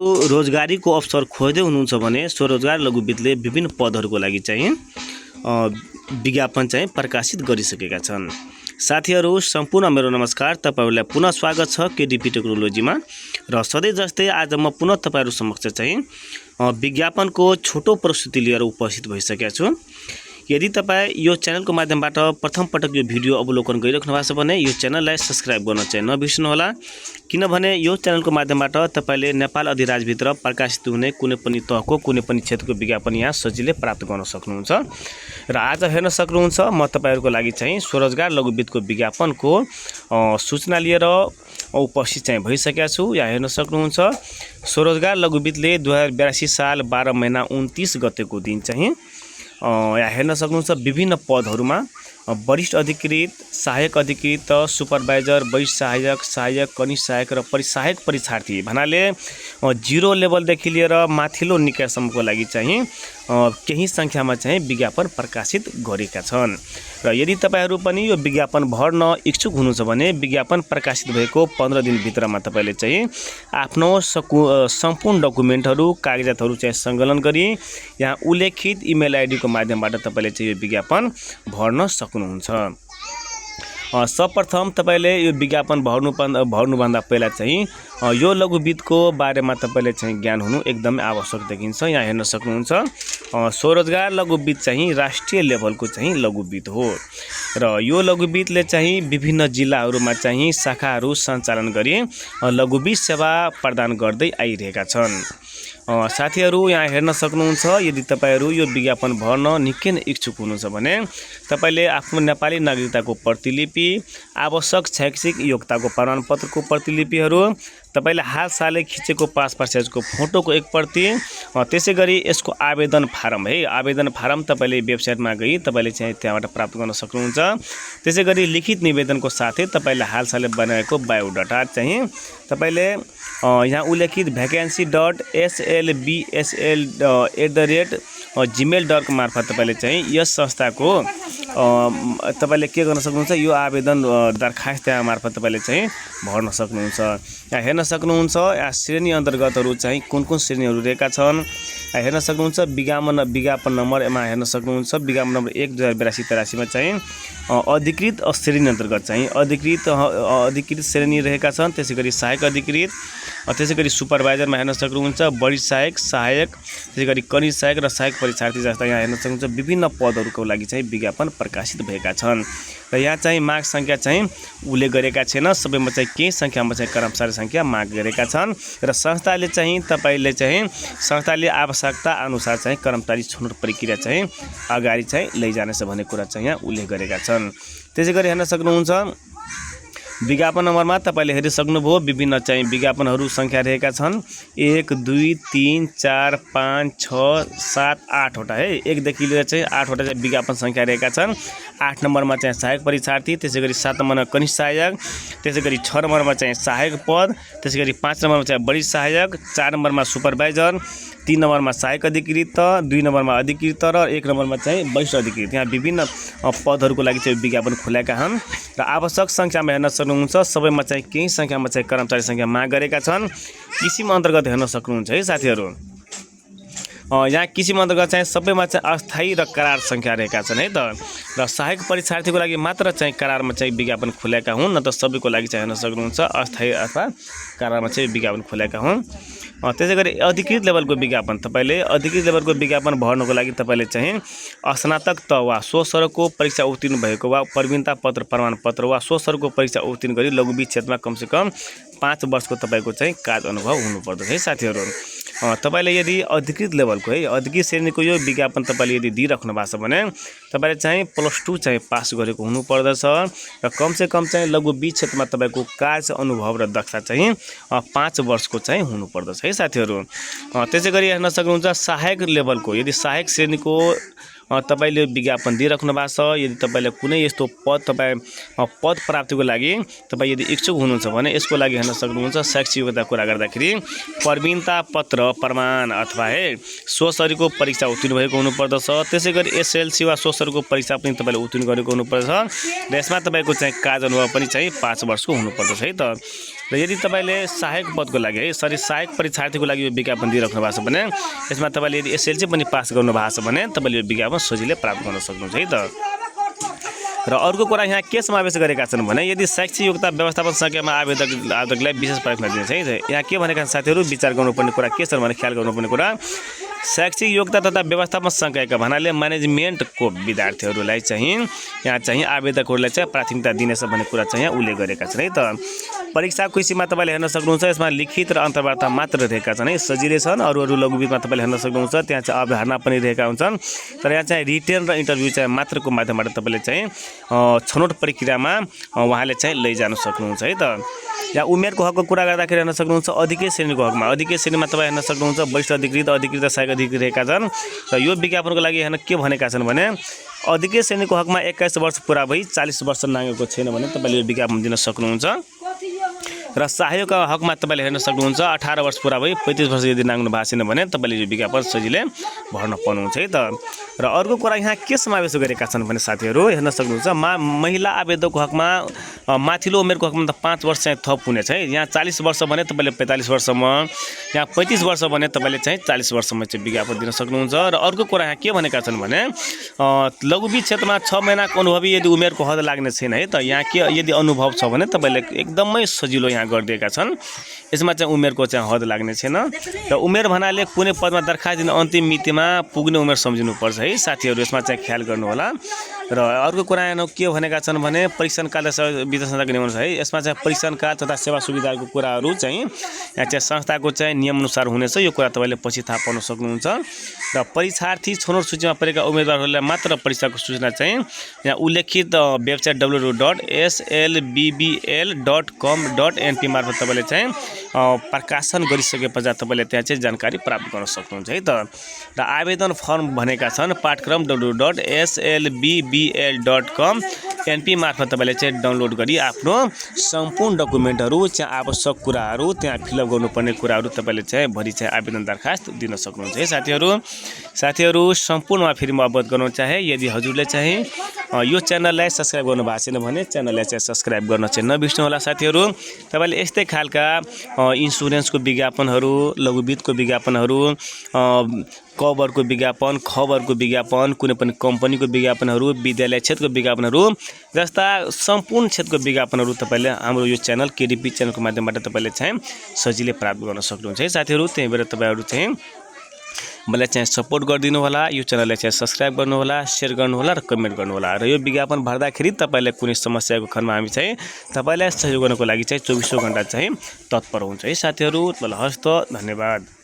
रोजगारीको अवसर खोज्दै हुनुहुन्छ भने स्वरोजगार लघुवित्तले विभिन्न पदहरूको लागि चाहिँ विज्ञापन चाहिँ प्रकाशित गरिसकेका छन्। साथीहरू सम्पूर्ण मेरो नमस्कार, तपाईहरुलाई पुनः स्वागत छ केडीपी टेक्नोलोजीमा। र सधैँ जस्तै आज म पुनः तपाईहरु समक्ष चाहिँ विज्ञापनको छोटो प्रस्तुति लिएर उपस्थित भइसकेको छु। यदि तपाई यो च्यानलको माध्यमबाट प्रथम पटक यो भिडियो अवलोकन गरिराख्नु भएको छ भने यो च्यानललाई सब्स्क्राइब गर्न चाहिँ नबिर्सनु होला, किनभने यो च्यानलको माध्यमबाट तपाईले नेपाल अधिराज्यभित्र प्रकाशित हुने कुनै पनि तहको कुनै पनि क्षेत्रको विज्ञापन यहाँ सजिलै प्राप्त गर्न सक्नुहुन्छ। र आज हेर्न सक्नुहुन्छ म तपाईहरुको लागि चाहिँ स्वरोजगार लघुवित्तको विज्ञापनको सूचना लिएर उपस्थित चाहिँ भइसकेको छु। यहाँ हेर्न सक्नुहुन्छ स्वरोजगार लघुवित्तले 2082 साल 12 महिना 29 गतेको दिन चाहिँ यहाँ हेर्न सक्नुहुन्छ विभिन्न पदहरूमा वरिष्ठ अधिकृत, सहायक अधिकृत, सुपरभाइजर, वरिष्ठ सहायक, सहायक, कनिष्ठ सहायक र परिसहायक परीक्षार्थी भन्नाले 0 लेभलदेखि लिएर माथिल्लो निकायसम्मको लागि चाहिँ केही संख्यामा चाहिँ विज्ञापन प्रकाशित गरेका छन्। र यदि तपाईहरु पनि यो विज्ञापन भर्न इच्छुक हुनुहुन्छ भने विज्ञापन प्रकाशित भएको 15 दिन भित्रमा तपाईले चाहिँ आफ्नो सम्पूर्ण डकुमेन्टहरू, कागजातहरू चाहिँ संकलन गरी यहाँ उल्लेखित इमेल आईडी को माध्यमबाट तपाईले चाहिँ यो विज्ञापन भर्न सक्नुहुन्छ। सर्वप्रथम तपाईले यो विज्ञापन भर्नुभन्दा पहिला चाहिँ यो लघुवित्तको बारेमा तपाईले चाहिँ ज्ञान हुनु एकदमै आवश्यक देखिन्छ। यहाँ हेर्न सक्नुहुन्छ स्वरोजगार लघुवित्त चाहिँ राष्ट्रिय लेभलको चाहिँ लघुवित्त हो र यो लघुवित्तले चाहिँ विभिन्न जिल्लाहरूमा चाहिँ शाखाहरू सञ्चालन गरी लघुवित्त सेवा प्रदान गर्दै आइरहेका छन्। साथीहरू यहाँ हेर्न सक्नुहुन्छ यदि तपाईहरु यो विज्ञापन भर्न निकै नै इच्छुक हुनुहुन्छ भने तपाईले आफ्नो नेपाली नागरिकताको प्रतिलिपि, आवश्यक शैक्षिक योग्यताको प्रमाणपत्रको प्रतिलिपिहरू, तपाईले हालसालै खिचेको पासपोर्ट साइजको फोटोको एक प्रति, त्यसैगरी यसको आवेदन फारम है, आवेदन फारम तपाईले वेबसाइटमा गई तपाईले चाहिँ त्यहाँबाट प्राप्त गर्न सक्नुहुन्छ। त्यसैगरी लिखित निवेदनको साथै तपाईले हालसालै बनाएको बायोडाटा चाहिँ तपाईले यहाँ उल्लेखित vacancy.slbsl@gmail.com मार्फत तपाईले चाहिँ यस संस्थाको तपाईले के गर्न सक्नुहुन्छ, यो आवेदन दरखास्त त्यहाँ मार्फत तपाईले चाहिँ भर्न सक्नुहुन्छ। यहाँ हेर्न सक्नुहुन्छ यहाँ श्रेणी अन्तर्गतहरू चाहिँ कुन श्रेणीहरू रहेका छन्। यहाँ हेर्न सक्नुहुन्छ विज्ञापन नम्बरमा हेर्न सक्नुहुन्छ विज्ञापन नम्बर 1 2082-83 मा चाहिँ अधिकृत श्रेणी अन्तर्गत चाहिँ अधिकृत श्रेणी रहेका छन्। त्यसैगरी सहायक अधिकृत, त्यसैगरी सुपरभाइजरमा हेर्न सक्नुहुन्छ वरिष्ठ सहायक, सहायक, त्यसैगरी कनिष्ठ सहायक र सहायक परीक्षार्थी जस्ता यहाँ हेर्न सक्नुहुन्छ विभिन्न पदहरूको लागि चाहिँ विज्ञापन प्रकाशित भएका छन्। र यहाँ चाहिँ माग संख्या चाहिँ उल्लेख गरेका छैन, सबैमा चाहिँ केही संख्यामा चाहिँ कर्मचारी संख्या माग गरेका छन् र संस्थाले चाहिँ तपाईले चाहिँ संस्थाले आवश्यकता अनुसार चाहिँ कर्मचारी छनौट प्रक्रिया चाहिँ अगाडि चाहिँ लैजानेछ भन्ने कुरा चाहिँ यहाँ उल्लेख गरेका छन्। त्यसैगरी हेर्न सक्नुहुन्छ विज्ञापन नम्बरमा तपाईले हेरिसक्नुभयो विभिन्न चाहिँ विज्ञापनहरू संख्या रहेका छन् 1 2 3 4 5 6 7 8 वटा है, 1 देखि लिएर चाहिँ 8 वटा चाहिँ विज्ञापन संख्या रहेका छन्। 8 नम्बरमा चाहिँ सहायक परीक्षार्थी, त्यसैगरी 7 नम्बरमा कनिष्ठ सहायक, त्यसैगरी 6 नम्बरमा चाहिँ सहायक पद, त्यसैगरी 5 नम्बरमा चाहिँ वरिष्ठ सहायक, 4 नम्बरमा सुपरभाइजर, 3 नम्बरमा सहायक अधिकृत, 2 नम्बरमा अधिकृत र 1 नम्बरमा चाहिँ वरिष्ठ अधिकृत। यहाँ विभिन्न पदहरूको लागि चाहिँ विज्ञापन खुलेका छन् र आवश्यक संख्यामा हेर्न सक्नुहुन्छ सबैमा चाहिँ केही संख्यामा चाहिँ कर्मचारी संख्या माग गरेका छन्। किसिम अन्तर्गत हेर्न सक्नुहुन्छ है साथीहरू, यहाँ किसिम अन्तर्गत चाहिँ सबैमा चाहिँ अस्थायी र करार संख्या रहेका छन् है त। र सहायक परीक्षार्थीको लागि मात्र चाहिँ करारमा चाहिँ विज्ञापन खुलेका हुन्, न त सबैको लागि चाहिँ हेर्न सक्नुहुन्छ अस्थायी अथवा करारमा चाहिँ विज्ञापन खुलेका हुन्। त्यसैगरी अधिकृत लेभलको विज्ञापन तपाईले अधिकृत लेभलको विज्ञापन भर्नको लागि तपाईले चाहिँ स्नातक तह वा सोसरको परीक्षा उत्तीर्ण भएको वा प्रवीणता पत्र प्रमाणपत्र वा सोसरको परीक्षा उत्तीर्ण गरी लघुवित्त क्षेत्रमा कमसेकम 5 वर्षको तपाईको चाहिँ कार्य अनुभव हुनुपर्दछ है साथीहरू। तपाईले यदि अधिकृत लेभलको है अधिकृत श्रेणीको यो विज्ञापन तपाईले यदि दिइराख्नु भएको छ भने तपाईले चाहिँ +2 चाहिँ पास गरेको हुनुपर्दछ र कमसेकम चाहिँ लघुवित्त क्षेत्रमा तपाईको कार्य अनुभव र दक्षता चाहिँ 5 वर्षको चाहिँ हुनुपर्दछ है साथीहरू। त्यसैगरी हेर्न सक्नुहुन्छ सहायक लेभलको यदि सहायक श्रेणीको तपाईले विज्ञापन दिइराख्नु भएको छ। यदि तपाईले कुनै यस्तो पद प्राप्तिको लागि तपाई यदि इच्छुक हुनुहुन्छ भने यसको लागि हेर्न सक्नुहुन्छ शैक्षिक योग्यता कुरा गर्दाखेरि प्रवीणता पत्र प्रमाण अथवा सोसरीको परीक्षा उत्तीर्ण भएको हुनुपर्दछ। त्यसैगरी एसएलसी वा सोसरको परीक्षा पनि तपाईले उत्तीर्ण गरेको हुनुपर्छ र यसमा तपाईको चाहिँ कार्य अनुभव पनि चाहिँ 5 वर्षको हुनुपर्दछ है त। र यदि तपाईले सहायक पदको लागि सहायक परीक्षार्थीको लागि यो विज्ञापन दिइराख्नु भएको छ भने यसमा तपाईले यदि एसएलसी पनि पास गर्नु भएको छ भने तपाईले यो विज्ञापन सजिलै प्राप्त गर्न सक्नुहुन्छ है त। र अर्को कुरा यहाँ के समावेश गरेका छन् भने यदि शैक्षिक योग्यता व्यवस्थापन संख्यामा आवेदकलाई विशेष प्राथमिकता दिन्छ है। यहाँ के भनेका साथीहरु विचार गर्नुपर्ने कुरा के छ भने ख्याल गर्नुपर्ने कुरा शैक्षिक योग्यता तथा व्यवस्थापन संकायका भन्नाले म्यानेजमेन्टको विद्यार्थीहरूलाई चाहिँ यहाँ चाहिँ आवेदकहरूलाई चाहिँ प्राथमिकता दिनेछ भन्ने कुरा चाहिँ यहाँ उल्लेख गरेका छन् है त। परीक्षाको हिस्सामा तपाईले हेर्न सक्नुहुन्छ यसमा लिखित र अन्तर्वार्ता मात्र रहेका छन् है, सजिलै छन्। अरू लघुविधमा तपाईले हेर्न सक्नुहुन्छ त्यहाँ चाहिँ अवधारणा पनि रहेका हुन्छन्। तर यहाँ चाहिँ रिटेन र इन्टरभ्यू चाहिँ मात्रको माध्यमबाट तपाईले चाहिँ छनौट प्रक्रियामा उहाँले चाहिँ लैजान सक्नुहुन्छ है त। यहाँ उमेरको हकको कुरा गर्दाखेरि हेर्न सक्नुहुन्छ अधिकै श्रेणीको हकमा अधिकै श्रेणीमा तपाईँ हेर्न सक्नुहुन्छ वरिष्ठ अधिकृत सहायक अधिकृत रहेका छन्। र यो विज्ञापनको लागि हेर्न के भनेका छन् भने अधिकै श्रेणीको हकमा 21 वर्ष पुरा भई 40 वर्ष नागेको छैन भने तपाईले यो विज्ञापन दिन सक्नुहुन्छ। र सहायकको हकमा तपाईले हेर्न सक्नुहुन्छ 18 वर्ष पुरा भई 35 वर्ष यदि नाग्नु भएको छैन भने तपाईले यो विज्ञापन सजिलै भर्न पाउनुहुन्छ है त। र अर्को कुरा यहाँ के समावेश गरेका छन् भने साथीहरु हेर्न सक्नुहुन्छ महिला आवेदकको हकमा माथिल्लो उमेरको हकमा त 5 वर्ष चाहिँ थप हुनेछ है। यहाँ 40 वर्ष भने तपाईले 45 वर्षमा, यहाँ 35 वर्ष भने तपाईले चाहिँ 40 वर्षमा चाहिँ विज्ञापन दिन सक्नुहुन्छ। र अर्को कुरा यहाँ के भनेका छन् भने लघुविध क्षेत्रमा 6 महिनाको अनुभवी यदि उमेरको हद लाग्ने छैन है त। यहाँ के यदि अनुभव छ भने तपाईले एकदमै सजिलो यहाँ गरिदिएका छन्। यसमा चाहिँ उमेरको चाहिँ हद लाग्ने छैन। र उमेर भन्नाले कुनै पदमा दरखास्त दिने अन्तिम मितिमा पुग्ने उमेर सम्झिनुपर्छ है साथीहरु, यसमा चाहिँ ख्याल गर्नु होला। र अर्को कुरा यहाँ के भनेका छन् भने परीक्षणकाल विद्या संस्थाको नियम अनुसार है, यसमा चाहिँ परीक्षणकाल तथा सेवा सुविधाको कुराहरू चाहिँ यहाँ चाहिँ संस्थाको चाहिँ नियम अनुसार हुनेछ। यो कुरा तपाईले पछि थाहा पाउन सक्नुहुन्छ। र परीक्षार्थी छनौट सूचीमा परेका उम्मेदवारहरूलाई मात्र परीक्षाको सूचना चाहिँ यहाँ उल्लेखित वेबसाइट www.slbbl.com.np मार्फत तपाईले चाहिँ प्रकाशन गरिसके पश्चात तपाईले त्यहाँ चाहिँ जानकारी प्राप्त गर्न सक्नुहुन्छ है त। र आवेदन फर्म भनेका छन् पाठक्रम www.slbbl.com.np मार्फत तपाईले चाहिँ डाउनलोड गरी आफ्नो सम्पूर्ण डकुमेन्टहरू चाहिँ आवश्यक कुराहरू त्यहाँ फिलअप गर्नुपर्ने कुराहरू तपाईले चाहिँ भरि चाहिँ आवेदन दरखास्त दिन सक्नुहुन्छ है साथीहरु। सम्पूर्णमा फेरि म अवगत गराउन चाहे यदि हजुरले चाहिँ यो च्यानललाई सब्स्क्राइब गर्नु भएको छैन भने च्यानललाई चाहिँ सब्स्क्राइब गर्न चाहिँ नबिर्सनु होला साथीहरु। तपाईले यस्तै खालका इन्स्योरेन्सको विज्ञापनहरू, लघुविधको विज्ञापनहरू, कभरको विज्ञापन, खबरको विज्ञापन, कुनै पनि कम्पनीको विज्ञापनहरू, विद्यालय क्षेत्रको विज्ञापनहरू जस्ता सम्पूर्ण क्षेत्रको विज्ञापनहरू तपाईले हाम्रो यो च्यानल केडीपी च्यानलको माध्यमबाट तपाईले चाहिँ सजिलै प्राप्त गर्न सक्नुहुन्छ है साथीहरु। त्यही भएर तपाईहरु चाहिँ मलाई चाहिँ सपोर्ट गरिदिनु होला, यो च्यानललाई चाहिँ सब्स्क्राइब गर्नु होला, शेयर गर्नु होला र कमेन्ट गर्नु होला। र यो विज्ञापन भर्दाखेरि तपाईलाई कुनै समस्याको खण्डमा हामी चाहिँ तपाईलाई सहयोग गर्नको लागि चाहिँ 24 घण्टा चाहिँ तत्पर हुन्छ है साथीहरु। ल हस्त, धन्यवाद।